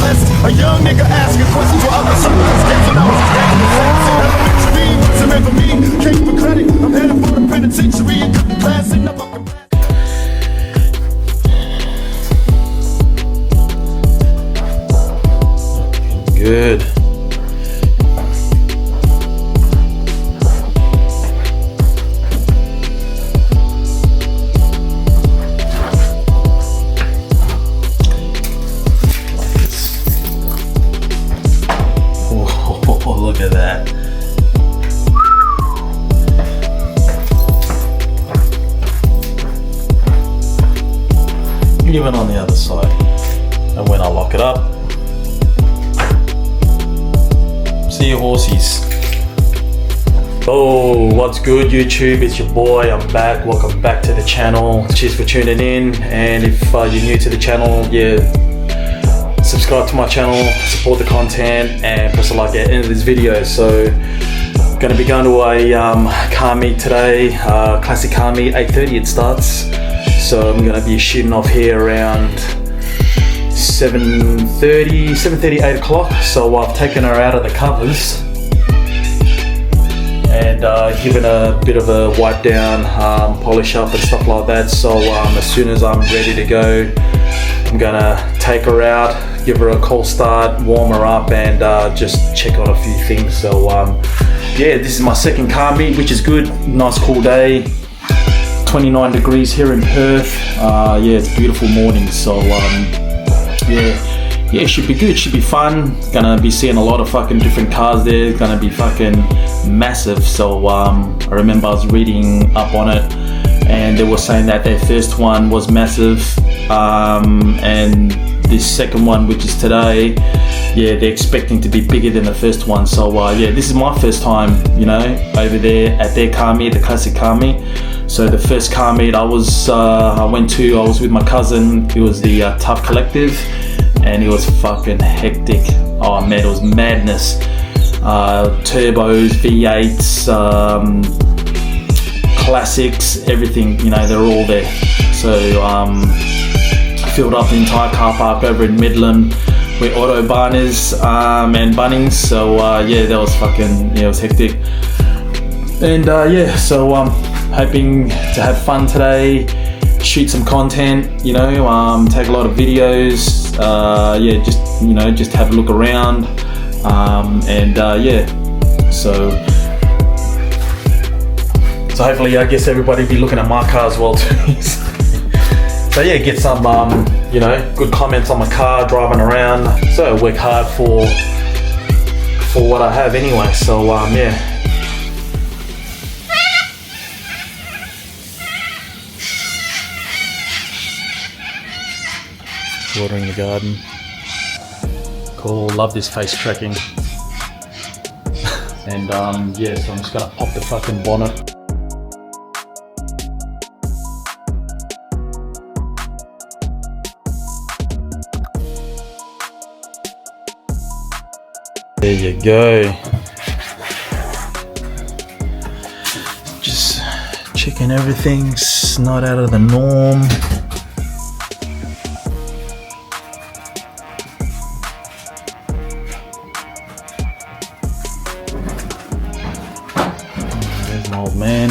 lessons. A young nigga asking questions while others circumstances. I was gangster sentencing. Elementary, some for me, came for credit. I'm headed for the penitentiary and cut the class in the fucking back. Good. Oh, look at that. Even on the other side. And when I lock it up, see your horsies. Oh, what's good YouTube? It's your boy, I'm back. Welcome back to the channel. Cheers for tuning in. And if you're new to the channel, subscribe to my channel, support the content, and press the like at the end of this video. So gonna be going to a car meet today, classic car meet, 8:30 it starts. So I'm gonna be shooting off here around 7:30, 8 o'clock. So I've taken her out of the covers and given a bit of a wipe down, polish up and stuff like that. So as soon as I'm ready to go, I'm gonna take her out, give her a cold start, warm her up, and just check on a few things. So this is my second car meet, which is good. Nice cool day, 29 degrees here in Perth. It's a beautiful morning. So it should be good, should be fun. Gonna be seeing a lot of fucking different cars there. It's gonna be fucking massive. So I remember I was reading up on it and they were saying that their first one was massive, and this second one, which is today, they're expecting to be bigger than the first one. So this is my first time, over there at their car meet, the classic car meet. So the first car meet I was with my cousin. It was the Tough Collective, and it was fucking hectic. Oh man, it was madness. Turbos, V8s, classics, everything, they're all there. So filled up the entire car park over in Midland with auto barners and Bunnings. So that was fucking, it was hectic. And so hoping to have fun today, shoot some content, take a lot of videos, just have a look around, so hopefully I guess everybody be looking at my car as well too. So get some good comments on my car driving around. So I work hard for what I have anyway. So watering the garden. Cool, love this face tracking. And so I'm just gonna pop the fucking bonnet. There you go. Just checking everything's not out of the norm. There's my old man.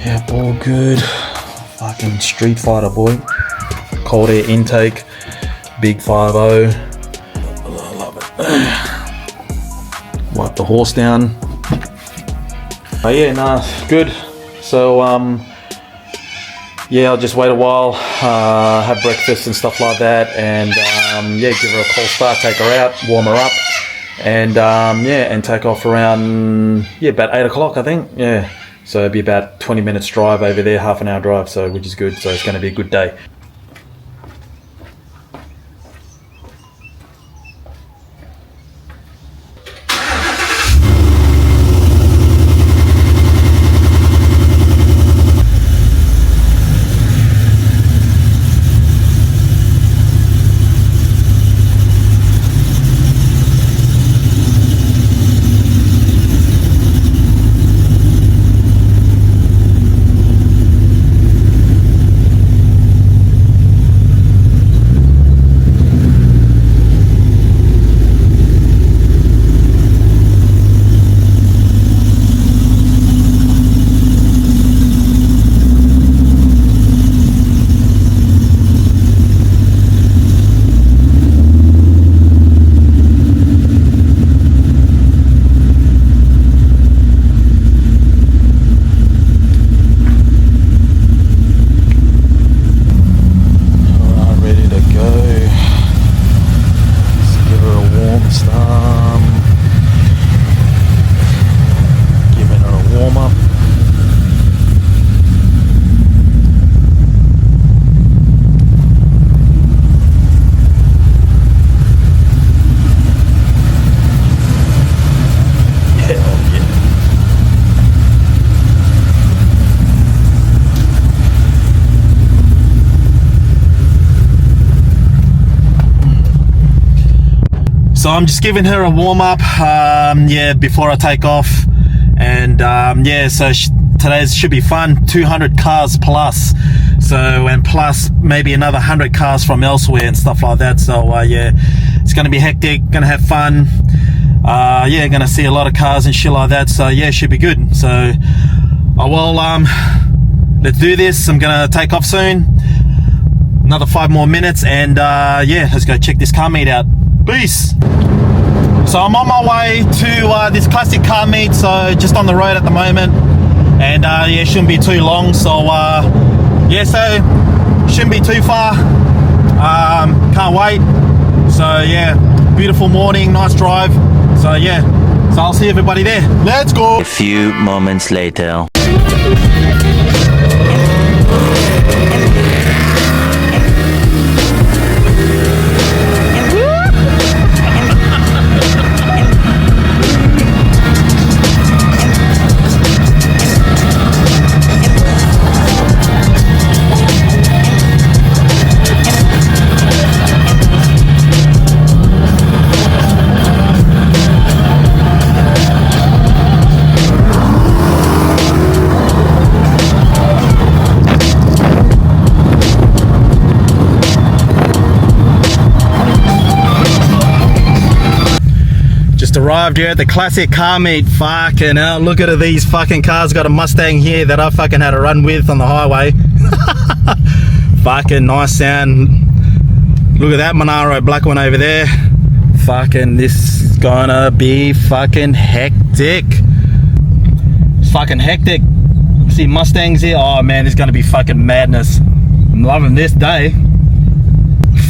Yep, all good. Fucking Street Fighter boy. Cold air intake. Big 5.0. I love it. Wipe the horse down. Good. So I'll just wait a while, have breakfast and stuff like that, and give her a cold start, take her out, warm her up, and and take off around about 8 o'clock I think. So it'll be about 20 minutes drive over there, half an hour drive, so which is good. So it's going to be a good day. So I'm just giving her a warm-up, yeah, before I take off. And yeah, so today should be fun. 200 cars plus, so, and plus maybe another 100 cars from elsewhere and stuff like that. So yeah, it's gonna be hectic, gonna have fun. Yeah, gonna see a lot of cars and shit like that. So yeah, should be good. So I will, let's do this. I'm gonna take off soon, another 5 more minutes, and yeah, let's go check this car meet out. Peace. So I'm on my way to this classic car meet, so just on the road at the moment, and yeah, shouldn't be too long. So yeah, so shouldn't be too far. Can't wait. So yeah, beautiful morning, nice drive. So yeah, so I'll see everybody there. Let's go. A few moments later. Just arrived here at the classic car meet. Fucking hell, look at these fucking cars. Got a Mustang here that I fucking had a run with on the highway. Fucking nice sound. Look at that Monaro black one over there. Fucking, this is gonna be fucking hectic. It's fucking hectic. See Mustangs here. Oh man, this is gonna be fucking madness. I'm loving this day.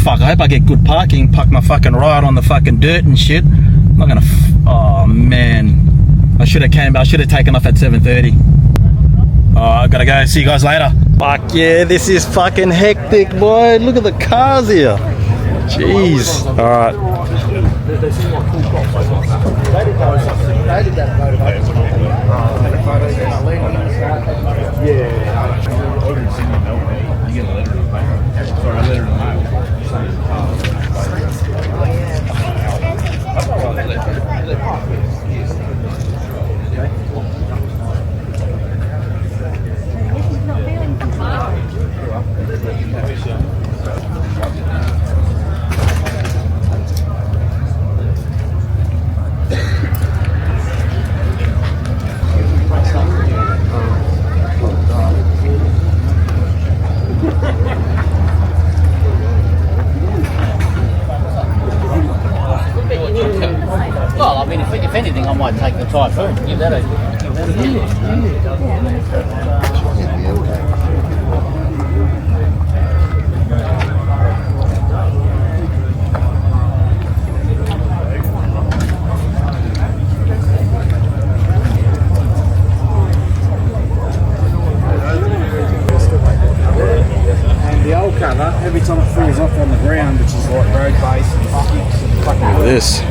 Fuck, I hope I get good parking. Park my fucking ride on the fucking dirt and shit. I'm not gonna. Oh man, I should have taken off at 7:30. Oh, I gotta go. See you guys later. Fuck yeah, this is fucking hectic, boy. Look at the cars here. Jeez. All right. Well, I mean, if anything, I might take the Typhoon. Give that a And the old cover, every time it falls off on the ground, which is like road base and sticks and fucking. Look at this.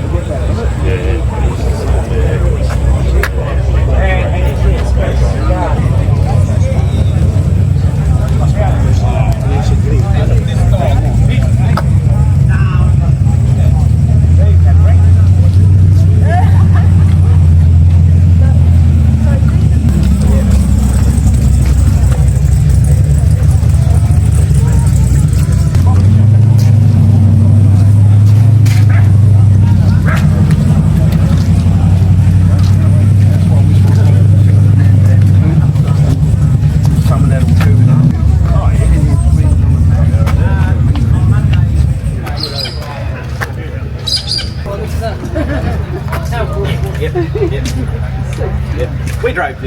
We drove to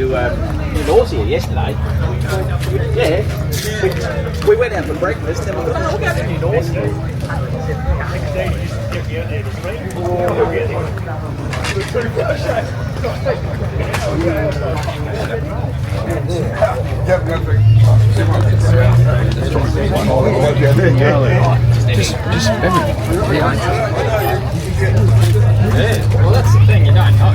New North here yesterday. Yeah. We went out for breakfast and we thought, oh, we'll go to New North. Yeah, well that's the thing, you don't know.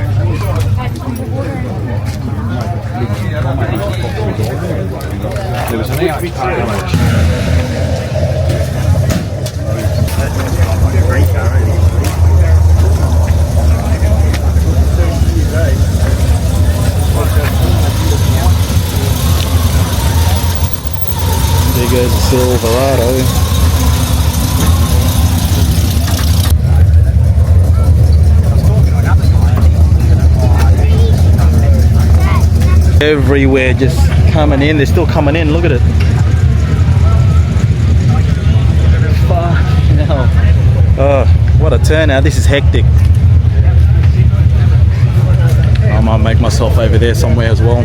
There was an out. There goes the Silverado. Everywhere just coming in. They're still coming in. Look at it. Fucking hell. Oh, what a turnout. This is hectic. I might make myself over there somewhere as well.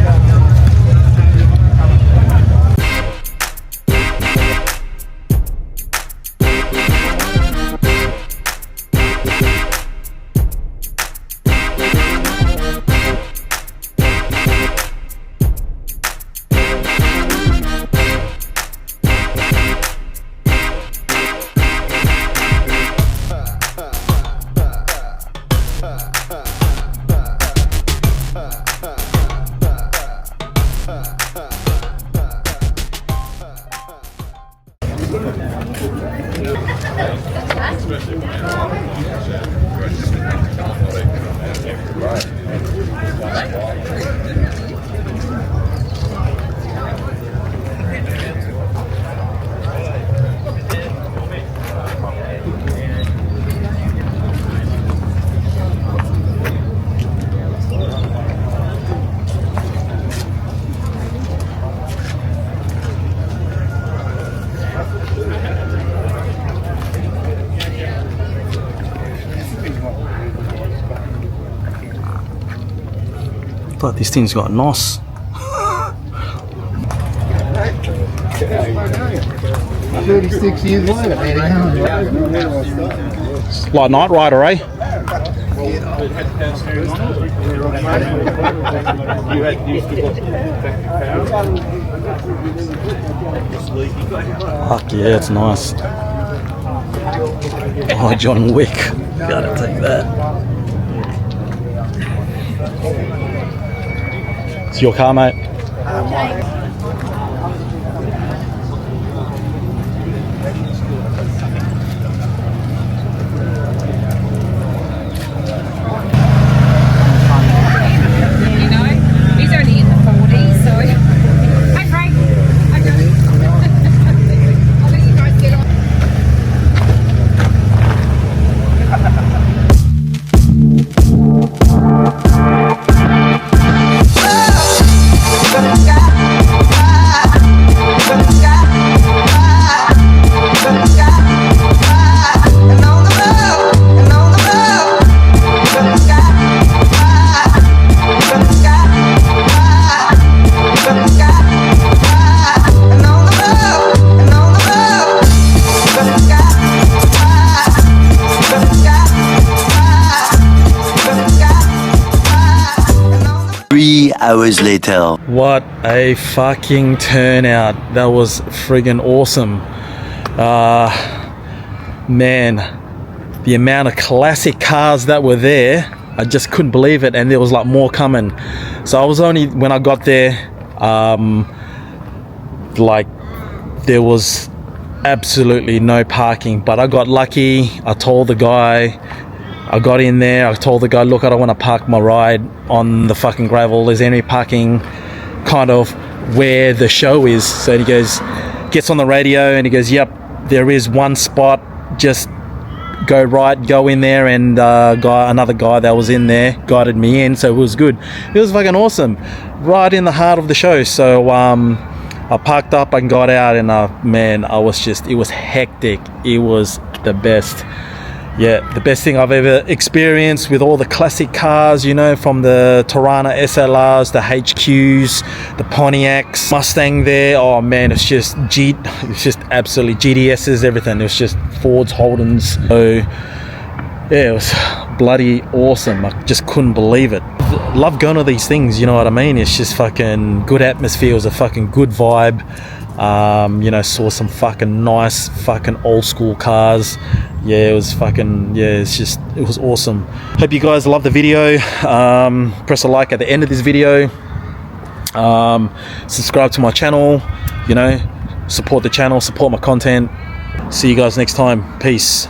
But this thing's got NOS. 36 years later, Like Night Rider, eh? Fuck yeah, it's nice. Oh, John Wick. Gotta take that. It's your car, mate. He's only in the 40s, so. Hi, Frank. Hi, Johnny. I'll let you guys get on. Hours later. What a fucking turnout. That was friggin' awesome. Man, the amount of classic cars that were there, I just couldn't believe it, and there was like more coming. So I was only, when I got there, like there was absolutely no parking, but I got lucky. I told the guy, I got in there, I told the guy, look, I don't want to park my ride on the fucking gravel. Is there any parking kind of where the show is? So he goes, gets on the radio and he goes, yep, there is one spot, just go right, go in there. And another guy that was in there guided me in, so it was good. It was fucking awesome, right in the heart of the show. So I parked up and got out, and man, I was just, it was hectic. It was the best. Yeah, the best thing I've ever experienced, with all the classic cars, you know, from the Tirana SLRs, the HQs, the Pontiacs, Mustang there. Oh man, it's just absolutely GDSs, everything. It was just Fords, Holdens. So yeah, it was bloody awesome. I just couldn't believe it. Love going to these things, you know what I mean? It's just fucking good atmosphere. It was a fucking good vibe. You know, saw some fucking nice fucking old school cars. Yeah, it was fucking, yeah, it was awesome. Hope you guys love the video. Press a like at the end of this video. Subscribe to my channel, you know, support the channel, support my content. See you guys next time. Peace.